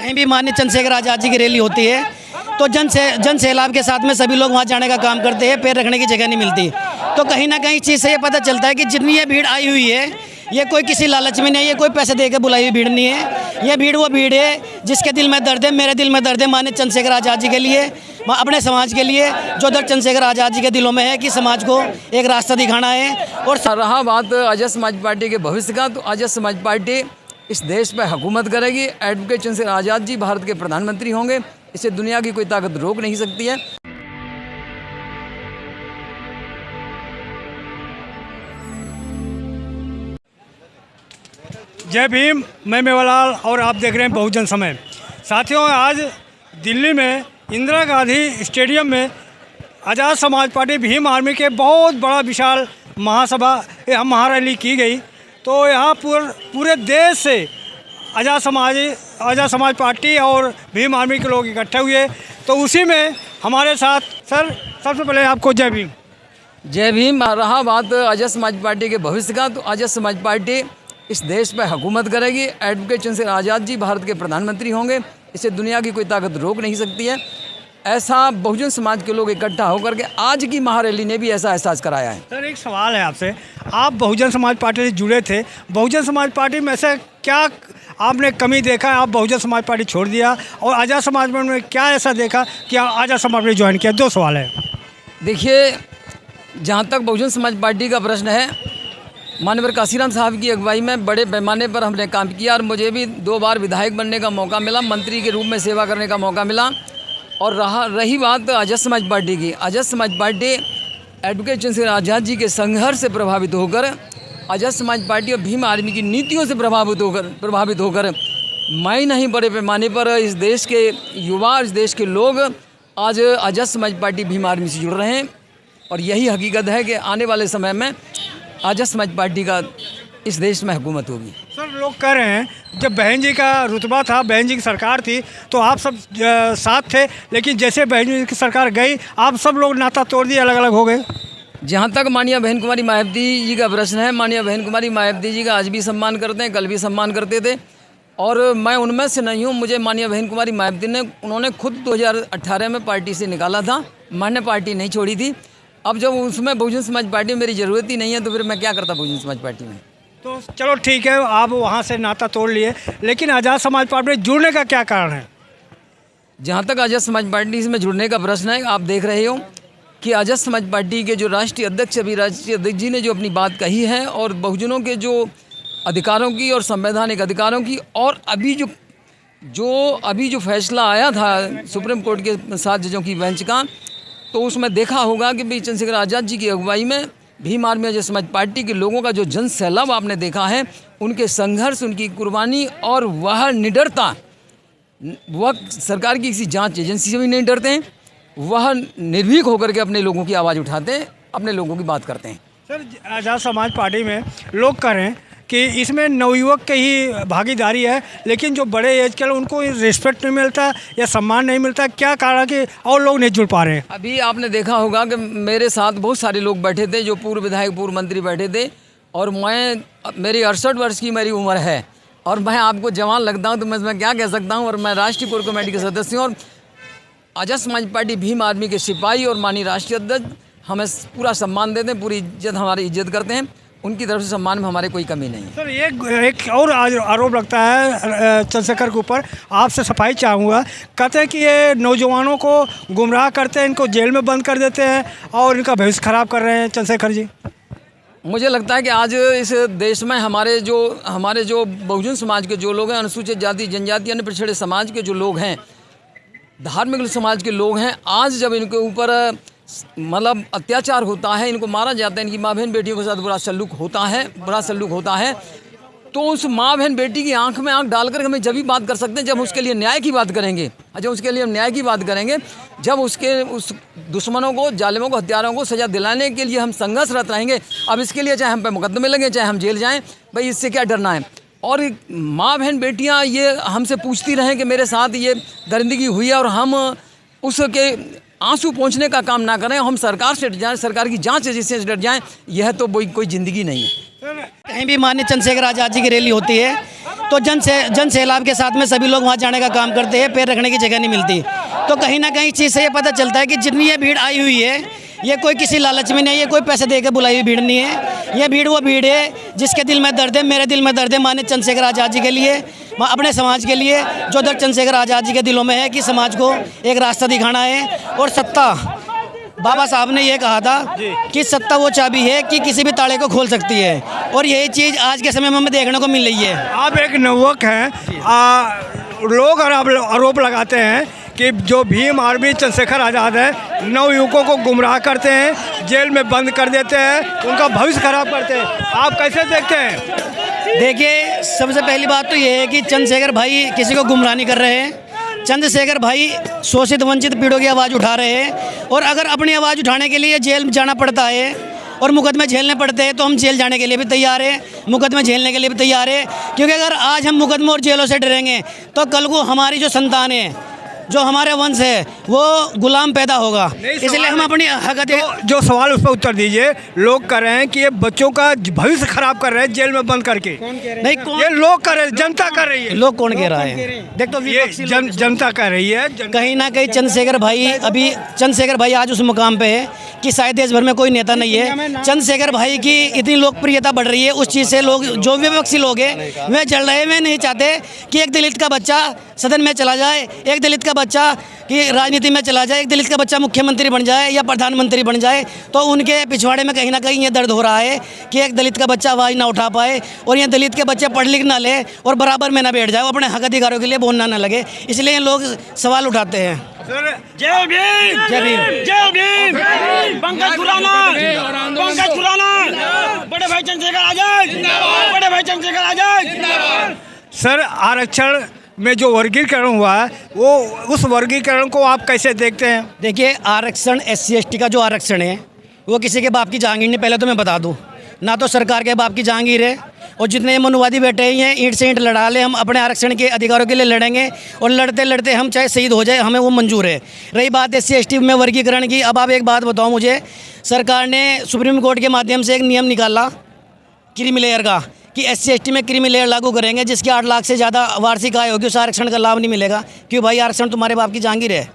कहीं भी माननीय चंद्रशेखर आज़ाद जी की रैली होती है तो जन सैलाब के साथ में सभी लोग वहाँ जाने का काम करते हैं, पैर रखने की जगह नहीं मिलती। तो कहीं ना कहीं इस चीज़ से ये पता चलता है कि जितनी ये भीड़ आई हुई है ये कोई किसी लालच में नहीं है, ये कोई पैसे दे के बुलाई हुई भीड़ नहीं है। ये भीड़ वो भीड़ है जिसके दिल में दर्द है, मेरे दिल में दर्द है माननीय चंद्रशेखर आज़ाद जी के लिए, अपने समाज के लिए, जो दर्द चंद्रशेखर आज़ाद जी के दिलों में है कि समाज को एक रास्ता दिखाना है। और रहा बात आज़ाद समाज पार्टी के भविष्य का, तो आज़ाद समाज पार्टी इस देश पर हुकूमत करेगी। एडवोकेट चंद्रशेखर आज़ाद जी भारत के प्रधानमंत्री होंगे, इसे दुनिया की कोई ताकत रोक नहीं सकती है। जय भीम, मैं मेवालाल और आप देख रहे हैं बहुजन समय। साथियों, आज दिल्ली में इंदिरा गांधी स्टेडियम में आज़ाद समाज पार्टी भीम आर्मी के बहुत बड़ा विशाल महारैली की गई। तो यहाँ पूरे देश से आज़ाद समाज पार्टी और भीम आर्मी के लोग इकट्ठे हुए। तो उसी में हमारे साथ सर, सबसे पहले आपको जय भीम। जय भीम। रहा बात आज़ाद समाज पार्टी के भविष्य का, तो आज़ाद समाज पार्टी इस देश पर हुकूमत करेगी। एडवोकेट चंद्रशेखर आज़ाद जी भारत के प्रधानमंत्री होंगे, इसे दुनिया की कोई ताकत रोक नहीं सकती है। ऐसा बहुजन समाज के लोग इकट्ठा होकर के आज की महारैली ने भी ऐसा एहसास कराया है। सर, एक सवाल है आपसे, आप बहुजन समाज पार्टी से जुड़े थे, बहुजन समाज पार्टी में ऐसा क्या आपने कमी देखा, आप बहुजन समाज पार्टी छोड़ दिया, और आज़ाद समाज में क्या ऐसा देखा कि आज़ाद समाज पार्टी ज्वाइन किया? 2 सवाल है। देखिए, जहाँ तक बहुजन समाज पार्टी का प्रश्न है, माननीय काशीराम साहब की अगुवाई में बड़े पैमाने पर हमने काम किया और मुझे भी 2 बार विधायक बनने का मौका मिला, मंत्री के रूप में सेवा करने का मौका मिला। और रही बात आज़ाद समाज पार्टी की, आज़ाद समाज पार्टी एडवोकेट चंद्रशेखर आज़ाद जी के संघर्ष से प्रभावित होकर, आज़ाद समाज पार्टी और भीम आर्मी की नीतियों से प्रभावित होकर मैं नहीं, बड़े पैमाने पर इस देश के युवा, इस देश के लोग आज आज़ाद समाज पार्टी भीम आर्मी से जुड़ रहे हैं। और यही हकीकत है कि आने वाले समय में आज़ाद समाज पार्टी का इस देश में हुकूमत होगी। सर, लोग कह रहे हैं जब बहन जी का रुतबा था, बहन जी की सरकार थी, तो आप सब साथ थे, लेकिन जैसे बहन जी की सरकार गई आप सब लोग नाता तोड़ दिए, अलग अलग हो गए। जहाँ तक माननीय बहन कुमारी मायावती जी का प्रश्न है, माननीय बहन कुमारी मायावती जी का आज भी सम्मान करते हैं, कल भी सम्मान करते थे, और मैं उनमें से नहीं हूँ। मुझे माननीय बहन कुमारी मायावती ने, उन्होंने खुद 2018 में पार्टी से निकाला था, मैंने पार्टी नहीं छोड़ी थी। अब जब उसमें बहुजन समाज पार्टी में मेरी ज़रूरत ही नहीं है, तो फिर मैं क्या करता बहुजन समाज पार्टी में। तो चलो ठीक है, आप वहाँ से नाता तोड़ लिए, लेकिन आज़ाद समाज पार्टी में जुड़ने का क्या कारण है? जहाँ तक आज़ाद समाज पार्टी में जुड़ने का प्रश्न है, आप देख रहे हो कि आज़ाद समाज पार्टी के जो राष्ट्रीय अध्यक्ष, अभी राष्ट्रीय अध्यक्ष जी ने जो अपनी बात कही है, और बहुजनों के जो अधिकारों की और संवैधानिक अधिकारों की, और अभी जो फैसला आया था सुप्रीम कोर्ट के 7 जजों की बेंच का, तो उसमें देखा होगा कि भाई चंद्रशेखर आज़ाद जी की अगुवाई में भीम आर्मी आज़ाद समाज पार्टी के लोगों का जो जन सैलाब आपने देखा है, उनके संघर्ष, उनकी कुर्बानी और वह निडरता, वह सरकार की किसी जांच एजेंसी से भी नहीं डरते हैं, वह निर्भीक होकर के अपने लोगों की आवाज़ उठाते हैं, अपने लोगों की बात करते हैं। सर, आज़ाद समाज पार्टी में लोग कह रहे हैं कि इसमें नवयुवक की ही भागीदारी है, लेकिन जो बड़े एज के लोग उनको रिस्पेक्ट नहीं मिलता या सम्मान नहीं मिलता, क्या कारण कि और लोग नहीं जुड़ पा रहे हैं? अभी आपने देखा होगा कि मेरे साथ बहुत सारे लोग बैठे थे, जो पूर्व विधायक, पूर्व मंत्री बैठे थे, और मेरी 68 वर्ष की मेरी उम्र है, और मैं आपको जवान लगता हूँ, तो मैं क्या कह सकता हूँ। और मैं राष्ट्रीय कोर कमेटी के सदस्य हूँ, और आज़ाद समाज पार्टी भीम आर्मी के सिपाही और माननीय राष्ट्रीय अध्यक्ष हमें पूरा सम्मान देते हैं, पूरी इज्जत, हमारी इज्जत करते हैं, उनकी तरफ से सम्मान में हमारे कोई कमी नहीं है। सर, एक और आरोप लगता है चंद्रशेखर के ऊपर, आपसे सफाई चाहूँगा। कहते हैं कि ये नौजवानों को गुमराह करते हैं, इनको जेल में बंद कर देते हैं और इनका भविष्य खराब कर रहे हैं चंद्रशेखर जी। मुझे लगता है कि आज इस देश में हमारे जो बहुजन समाज के जो लोग हैं, अनुसूचित जाति, जनजाति, अन्य पिछड़े समाज के जो लोग हैं, धार्मिक समाज के लोग हैं, आज जब इनके ऊपर मतलब अत्याचार होता है, इनको मारा जाता है, इनकी माँ बहन बेटियों के साथ बुरा सलूक होता है, तो उस माँ बहन बेटी की आंख में आंख डालकर हम जब भी बात कर सकते हैं जब उसके लिए न्याय की बात करेंगे। जब उसके लिए हम न्याय की बात करेंगे, जब उस दुश्मनों को, जालिमों को, हत्यारों को सज़ा दिलाने के लिए हम संघर्षरत रहेंगे। अब इसके लिए चाहे हम पे मुकदमे लगे, चाहे हम जेल जाएँ, भाई इससे क्या डरना है। और माँ बहन बेटियाँ ये हमसे पूछती रहें कि मेरे साथ ये दरिंदगी हुई है, और हम उसके आंसू पहुँचने का काम ना करें, हम सरकार से डर जाएँ, सरकार की जाँच एजेंसी से डर जाएँ, यह तो कोई ज़िंदगी नहीं है। कहीं भी माननीय चंद्रशेखर आज़ाद जी की रैली होती है तो जन सैलाब के साथ में सभी लोग वहाँ जाने का काम करते हैं, पैर रखने की जगह नहीं मिलती। तो कहीं ना कहीं इस चीज़ से ये पता चलता है कि जितनी ये भीड़ आई हुई है ये कोई किसी लालच में नहीं है, ये कोई पैसे दे के बुलाई हुई भीड़ नहीं है। ये भीड़ वो भीड़ है जिसके दिल में दर्द है, मेरे दिल में दर्द है माननीय चंद्रशेखर आज़ाद जी के लिए, अपने समाज के लिए, जो दर्द चंद्रशेखर आज़ाद जी के दिलों में है कि समाज को एक रास्ता दिखाना है। और सत्ता, बाबा साहब ने ये कहा था कि सत्ता वो चाबी है कि किसी भी ताले को खोल सकती है, और यही चीज़ आज के समय में हमें देखने को मिल रही है। आप एक नवयुवक हैं, लोग आरोप लगाते हैं कि जो भीम आर्मी चंद्रशेखर आज़ाद है नवयुवकों को गुमराह करते हैं, जेल में बंद कर देते हैं, उनका भविष्य खराब करते हैं। आप कैसे देखते हैं? देखिए, सबसे पहली बात तो ये है कि चंद्रशेखर भाई किसी को गुमराह नहीं कर रहे हैं। चंद्रशेखर भाई शोषित वंचित पीढ़ों की आवाज़ उठा रहे हैं, और अगर अपनी आवाज़ उठाने के लिए जेल जाना पड़ता है और मुकदमे झेलने पड़ते हैं तो हम जेल जाने के लिए भी तैयार हैं, मुकदमे झेलने के लिए भी तैयार है। क्योंकि अगर आज हम मुकदमे और जेलों से डरेंगे तो कल को हमारी जो संतान है, जो हमारे वंश है, वो गुलाम पैदा होगा। इसलिए हम अपनी जो सवाल उस पर उत्तर दीजिए। लोग कह रहे हैं कि ये बच्चों का भविष्य खराब कर रहे हैं जेल में बंद करके। नहीं, ये लोग कर रहे हैं, जनता कर रही है। लोग कौन कह रहा है? देख तो ये जनता कह रही है। कहीं ना कहीं चंद्रशेखर भाई आज उस मुकाम पे है कि शायद देश भर में कोई नेता नहीं है। चंद्रशेखर भाई की इतनी लोकप्रियता बढ़ रही है, उस चीज़ से लोग, जो विपक्षी लोग हैं वे जल रहे हैं। वे नहीं चाहते कि एक दलित का बच्चा सदन में चला जाए, एक दलित का बच्चा कि राजनीति में चला जाए, एक दलित का बच्चा मुख्यमंत्री बन जाए या प्रधानमंत्री बन जाए। तो उनके पिछवाड़े में कहीं ना कहीं ये दर्द हो रहा है कि एक दलित का बच्चा आवाज़ ना उठा पाए, और ये दलित के बच्चे पढ़ लिख ना ले और बराबर में ना बैठ जाए, अपने हक अधिकारों के लिए बोलना ना लगे। इसलिए लोग सवाल उठाते हैं। जय भीम, जय भीम, जय भीम। पंकज खुराना, पंकज खुराना, बड़े भाई चंद्रशेखर आजाद, बड़े भाई चंद्रशेखर आजाद। सर, आरक्षण में जो वर्गीकरण हुआ है वो उस वर्गीकरण को आप कैसे देखते हैं? देखिए, आरक्षण SC/ST का जो आरक्षण है वो किसी के बाप की जहांगीर नहीं। पहले तो मैं बता दूं, ना तो सरकार के बाप की जहांगीर है, और जितने मनुवादी बैठे हैं ईंट से ईंट लड़ा ले, हम अपने आरक्षण के अधिकारों के लिए लड़ेंगे, और लड़ते लड़ते हम चाहे शहीद हो जाए, हमें वो मंजूर है। रही बात SC/ST में वर्गीकरण की, अब आप एक बात बताओ मुझे, सरकार ने सुप्रीम कोर्ट के माध्यम से एक नियम निकाला क्रीमी लेयर का कि SC/ST में क्रीमी लेयर लागू करेंगे, जिसकी 8 लाख से ज़्यादा वार्षिक आय होगी उस आरक्षण का लाभ नहीं मिलेगा। क्यों भाई? आरक्षण तुम्हारे बाप की जहांगीर है,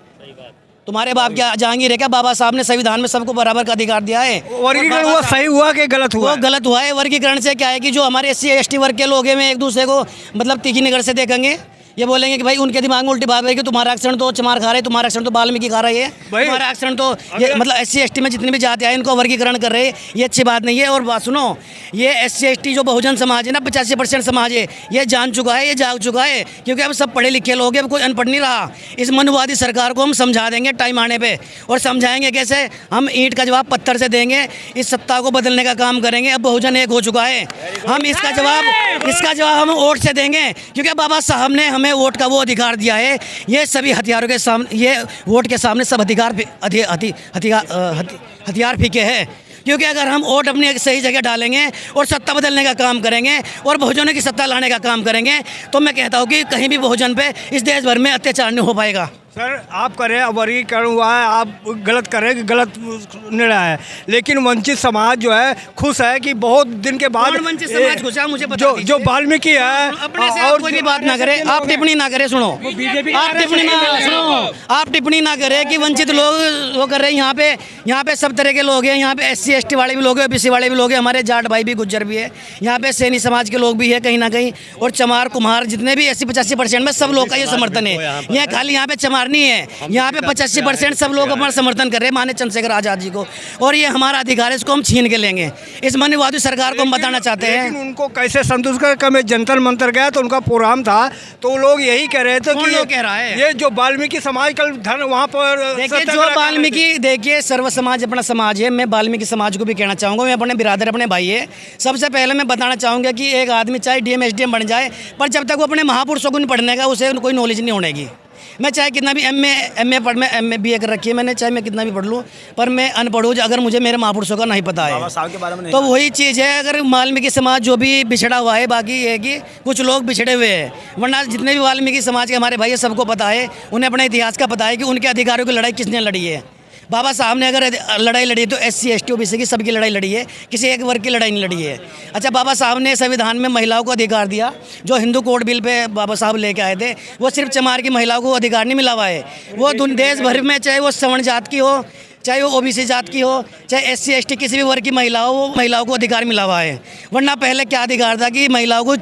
तुम्हारे बाप क्या जहांगीर है क्या? बाबा साहब ने संविधान में सबको बराबर का अधिकार दिया है। वर्गीकरण हुआ सही हुआ कि गलत हुआ? वो गलत हुआ है। वर्गीकरण से क्या है कि जो हमारे SC/ST वर्ग के लोग हैं वे एक दूसरे को मतलब तीखी नज़र से देखेंगे, ये बोलेंगे कि भाई उनके दिमाग में उल्टी बात है कि तुम्हारा आरक्षण तो चमार खा रहे, तुम्हारा आरक्षण तो वाल्मीकि खा रही है, तुम्हारा आरक्षण तो ये मतलब SC/ST में जितनी भी जाति है इनको वर्गीकरण कर रहे हैं, ये अच्छी बात नहीं है। और बात सुनो, ये SC/ST जो बहुजन समाज है ना, 85% समाज है, ये जान चुका है, ये जाग चुका है, क्योंकि अब सब पढ़े लिखे लोग हैं, अब कोई अनपढ़ नहीं रहा। इस मनुवादी सरकार को हम समझा देंगे टाइम आने पर, और समझाएंगे कैसे, हम ईंट का जवाब पत्थर से देंगे, इस सत्ता को बदलने का काम करेंगे। अब बहुजन एक हो चुका है, हम इसका जवाब हम वोट से देंगे, क्योंकि बाबा साहब ने हमें वोट का वो अधिकार दिया है। ये सभी हथियारों के सामने, ये वोट के सामने सब हथियार फीके हैं। क्योंकि अगर हम वोट अपनी एक सही जगह डालेंगे और सत्ता बदलने का काम करेंगे और बहुजनों की सत्ता लाने का काम करेंगे, तो मैं कहता हूँ कि कहीं भी बहुजन पे इस देश भर में अत्याचार नहीं हो पाएगा। सर, आप करें, वर्गीकरण हुआ है, आप गलत कर रहे हैं कि गलत निर्णय है, लेकिन वंचित समाज जो है खुश है कि बहुत दिन के बाद वंचित समाज खुश है, मुझे बता जो वाल्मीकि है, अपने से और कोई भी बात ना करे, आप टिप्पणी ना करें। सुनो, आप टिप्पणी ना करें कि वंचित लोग वो कर रहे हैं। यहाँ पे सब तरह के लोग हैं, यहाँ पे SC/ST वाले भी लोग हैं, OBC वाले भी लोग हैं, हमारे जाट भाई भी, गुज्जर भी है, यहाँ पे सैनी समाज के लोग भी है कहीं ना कहीं, और चमार कुम्हार जितने भी 80-85% में सब लोग का ये समर्थन है। यह खाली यहाँ पे चमार नहीं है, यहाँ पे 85% सब लोग अपना समर्थन कर रहे हैं माननीय चंद्रशेखर आजाद जी को, और ये हमारा अधिकार है, इसको हम छीन के लेंगे। इस मनुवादी सरकार को हम बताना चाहते हैं। लेकिन उनको कैसे संतुष्ट कर, मैं जंतर मंतर गया तो उनका प्रोग्राम था, तो लोग यही कह रहे थे कि कह रहा है ये जो वाल्मीकि समाज कल धन वहाँ पर, देखिए जो वाल्मीकि, देखिए सर्व समाज अपना समाज है। मैं वाल्मीकि समाज को भी कहना चाहूँगा, मैं अपने बिरादर, अपने भाई है। सबसे पहले मैं बताना चाहूँगा कि एक आदमी चाहे DM SDM बन जाए, पर जब तक वो अपने महापुरुषों को नहीं पढ़ने का, उसे कोई नॉलेज नहीं होनेगी। मैं चाहे कितना भी MA पढ़, मैं MA BA कर रखी है मैंने, चाहे मैं कितना भी पढ़ लूँ, पर मैं अनपढ़ हूँ अगर मुझे मेरे महापुरुषों का नहीं पता है। तो वही चीज़ है, अगर वाल्मीकि समाज जो भी बिछड़ा हुआ है, बाकी ये है कि कुछ लोग बिछड़े हुए हैं, वरना जितने भी वाल्मीकि समाज के हमारे भाई है सबको पता है, उन्हें अपने इतिहास का पता है कि उनके अधिकारों की लड़ाई किसने लड़ी है। बाबा साहब ने अगर लड़ाई लड़ी तो SC ST OBC की सबकी लड़ाई लड़ी है, किसी एक वर्ग की लड़ाई नहीं लड़ी है। अच्छा, बाबा साहब ने संविधान में महिलाओं को अधिकार दिया, जो हिंदू कोड बिल पे बाबा साहब लेके आए थे, वो सिर्फ चमार की महिलाओं को अधिकार नहीं मिला हुआ है। वो देश भर में, चाहे वो सवर्ण जात की हो, चाहे वो OBC जात की हो, चाहे SC ST किसी भी वर्ग की महिला हो, वो महिलाओं को अधिकार मिला हुआ है। वरना पहले क्या अधिकार था कि महिलाओं को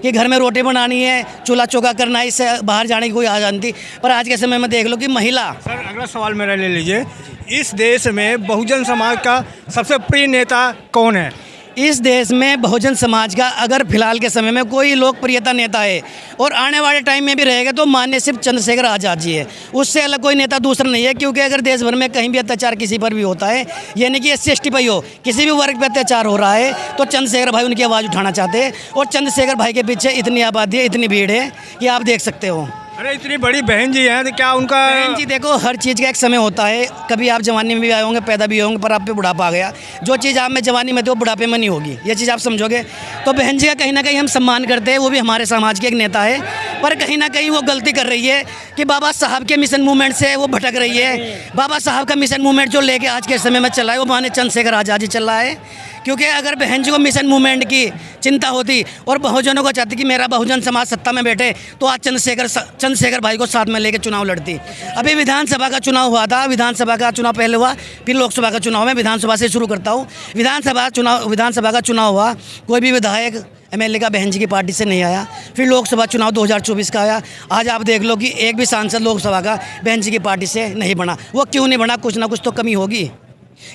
कि घर में रोटी बनानी है, चूल्हा चौका करना है, इससे बाहर जाने की कोई आज़ादी थी। पर आज के समय में देख लो कि महिला। सर, अगला सवाल मेरा ले लीजिए। इस देश में बहुजन समाज का सबसे प्रिय नेता कौन है? इस देश में बहुजन समाज का अगर फिलहाल के समय में कोई लोकप्रियता नेता है और आने वाले टाइम में भी रहेगा तो माननीय सिर्फ चंद्रशेखर आज़ाद जी है। उससे अलग कोई नेता दूसरा नहीं है। क्योंकि अगर देश भर में कहीं भी अत्याचार किसी पर भी होता है, यानी कि SC ST पर हो, किसी भी वर्ग पर अत्याचार हो रहा है, तो चंद्रशेखर भाई उनकी आवाज़ उठाना चाहते हैं। और चंद्रशेखर भाई के पीछे इतनी आबादी है, इतनी भीड़ है कि आप देख सकते हो। अरे, इतनी बड़ी बहन जी हैं तो क्या उनका? बहन जी देखो, हर चीज़ का एक समय होता है। कभी आप जवानी में भी आए होंगे, पैदा भी होंगे, पर आप पे बुढ़ापा आ गया। जो चीज़ आप में जवानी में थी वो बुढ़ापे में नहीं होगी, ये चीज़ आप समझोगे। तो बहन जी का कहीं ना कहीं हम सम्मान करते हैं, वो भी हमारे समाज के एक नेता है। पर कहीं ना कहीं वो गलती कर रही है कि बाबा साहब के मिशन मूवमेंट से वो भटक रही है। बाबा साहब का मिशन मूवमेंट जो लेके आज के समय में चला है, वो माननीय चंद्रशेखर आज़ाद जी चल रहा है। क्योंकि अगर बहन जी को मिशन मूवमेंट की चिंता होती और बहुजनों को चाहती कि मेरा बहुजन समाज सत्ता में बैठे, तो आज चंद्रशेखर भाई को साथ में लेकर चुनाव लड़ती। अभी विधानसभा का चुनाव हुआ था, विधानसभा का चुनाव पहले हुआ, फिर लोकसभा का चुनाव। मैं विधानसभा से शुरू करता हूँ। विधानसभा का चुनाव हुआ, कोई भी विधायक MLA का बहन जी की पार्टी से नहीं आया। फिर लोकसभा चुनाव 2024 का आया। आज आप देख लो कि एक भी सांसद लोकसभा का बहन जी की पार्टी से नहीं बना। वो क्यों नहीं बना? कुछ ना कुछ तो कमी होगी।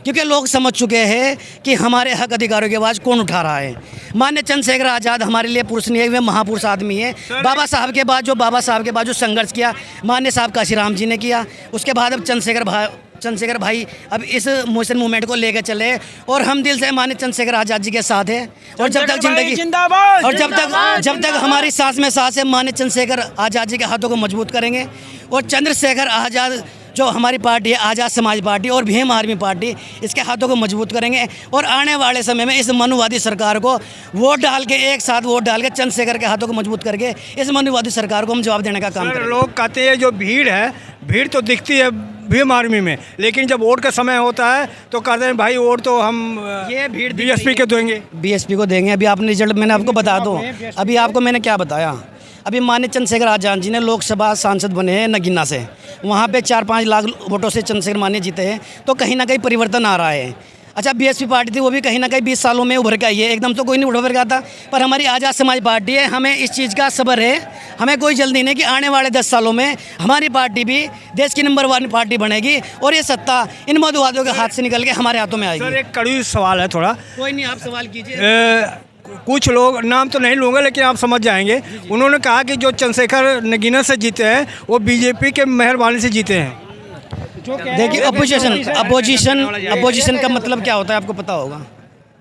क्योंकि लोग समझ चुके हैं कि हमारे हक अधिकारों की आवाज़ कौन उठा रहा है। माननीय चंद्रशेखर आज़ाद हमारे लिए पुरुष नहीं है, वे महापुरुष आदमी है। बाबा साहब के बाद जो संघर्ष किया माननीय साहब काशीराम जी ने किया, उसके बाद अब चंद्रशेखर भाई अब इस मिशन मूवमेंट को लेकर चले। और हम दिल से माननीय चंद्रशेखर आज़ाद जी के साथ है। और जब तक जिंदगी और जब तक हमारी सांस में सांस है, माननीय चंद्रशेखर आज़ाद जी के हाथों को मजबूत करेंगे। और चंद्रशेखर आज़ाद जो हमारी पार्टी है, आज़ाद समाज पार्टी और भीम आर्मी पार्टी, इसके हाथों को मजबूत करेंगे। और आने वाले समय में इस मनुवादी सरकार को वोट डाल के, एक साथ वोट डाल के चंद्रशेखर के हाथों को मजबूत करके इस मनुवादी सरकार को हम जवाब देने का काम करेंगे। लोग कहते हैं जो भीड़ है, भीड़ तो दिखती है भीम आर्मी में, लेकिन जब वोट का समय होता है तो कहते हैं भाई वोट तो हम ये भीड़ BSP के देंगे, BSP को देंगे। अभी आपने रिजल्ट मैंने आपको बता दो, अभी आपको मैंने क्या बताया। अभी माननीय चंद्रशेखर आज़ाद जी ने लोकसभा सांसद बने हैं नगीना से, वहाँ पे 4-5 लाख वोटों से चंद्रशेखर मान्य जीते हैं। तो कहीं ना कहीं परिवर्तन आ रहा है। अच्छा, BSP पार्टी थी, वो भी कहीं ना कहीं 20 सालों में उभर के आई है। एकदम तो कोई नहीं उभर के आता, पर हमारी आज़ाद समाज पार्टी है। हमें इस चीज़ का सब्र है, हमें कोई जल्दी नहीं कि आने वाले 10 सालों में हमारी पार्टी भी देश की नंबर 1 पार्टी बनेगी और ये सत्ता इन मधुवादियों के हाथ से निकल के हमारे हाथों में आएगी। सर, एक कड़वी सवाल है थोड़ा। कोई नहीं, आप सवाल कीजिए। कुछ लोग, नाम तो नहीं लूँगा लेकिन आप समझ जाएंगे, उन्होंने कहा कि जो चंद्रशेखर नगीना से जीते हैं वो BJP के मेहरबानी से जीते हैं। देखिए, अपोजिशन का मतलब क्या होता है आपको पता होगा।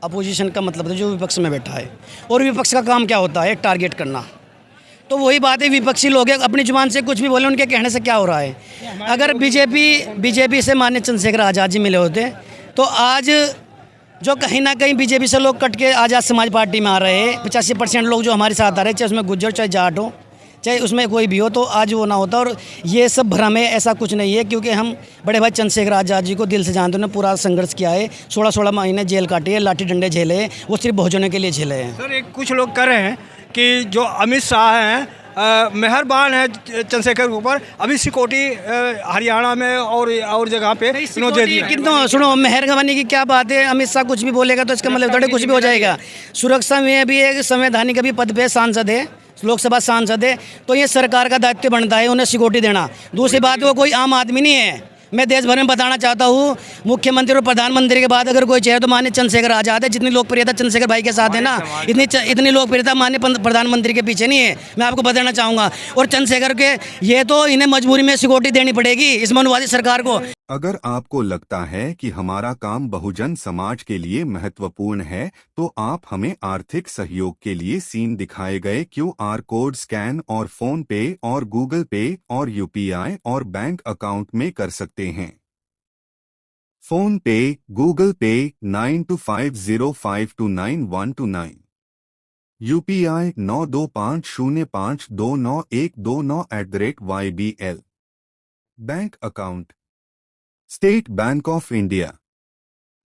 अपोजिशन का मतलब है जो विपक्ष में बैठा है, और विपक्ष का काम क्या होता है? टारगेट करना। तो वही बात है, विपक्षी लोग अपनी जुबान से कुछ भी बोले, उनके कहने से क्या हो रहा है। अगर बीजेपी से माननीय चंद्रशेखर आज़ाद जी मिले होते तो आज जो कहीं ना कहीं BJP से लोग कट के आज़ाद समाज पार्टी में आ रहे हैं, 85% लोग जो हमारे साथ आ रहे हैं, चाहे उसमें गुज्जर, चाहे जाट हो, चाहे उसमें कोई भी हो, तो आज वो ना होता। और ये सब भ्रम है, ऐसा कुछ नहीं है। क्योंकि हम बड़े भाई चंद्रशेखर आज़ाद जी को दिल से जानते हैं, पूरा संघर्ष किया है, 16 महीने जेल काटी है, लाठी डंडे झेले हैं, वो सिर्फ बहुजनों के लिए झेले हैं। सर, एक कुछ लोग कह रहे हैं कि जो अमित शाह हैं मेहरबान है चंद्रशेखर के ऊपर। अभी सिकोटी हरियाणा में और जगह पे इन्होंने दे दिया। कितना सुनो, मेहरबानी की क्या बात है। अमित शाह कुछ भी बोलेगा तो इसका मतलब थोड़े कुछ भी हो जाएगा। सुरक्षा में भी एक संवैधानिक अभी पद पे सांसद है, लोकसभा सांसद है, तो ये सरकार का दायित्व बनता है उन्हें सिक्योरिटी देना। दूसरी बात, वो कोई आम आदमी नहीं है। मैं देश भर में बताना चाहता हूँ, मुख्यमंत्री और प्रधानमंत्री के बाद अगर कोई चाहे तो माननीय चंद्रशेखर आज़ाद है। जितनी लोकप्रियता चंद्रशेखर भाई के साथ है ना, इतनी लोकप्रियता माननीय प्रधानमंत्री के पीछे नहीं है, मैं आपको बताना चाहूँगा। और चंद्रशेखर के ये तो इन्हें मजबूरी में सिक्योरिटी देनी पड़ेगी इस मनुवादी सरकार को। अगर आपको लगता है कि हमारा काम बहुजन समाज के लिए महत्वपूर्ण है, तो आप हमें आर्थिक सहयोग के लिए सीन दिखाए गए QR कोड स्कैन और फोन पे और गूगल पे और UPI और बैंक अकाउंट में कर सकते हैं। फोन पे, गूगल पे 9250529129, UPI 9250529129 @YBL। Bank account state bank of India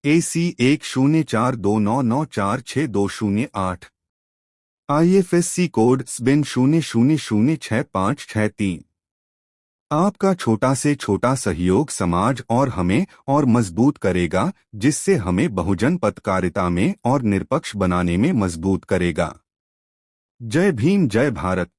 AC 104299462008 IFSC code SBIN 00066563। आपका छोटा से छोटा सहयोग समाज और हमें और मजबूत करेगा, जिससे हमें बहुजन पत्रकारिता में और निष्पक्ष बनाने में मजबूत करेगा। जय भीम, जय भारत।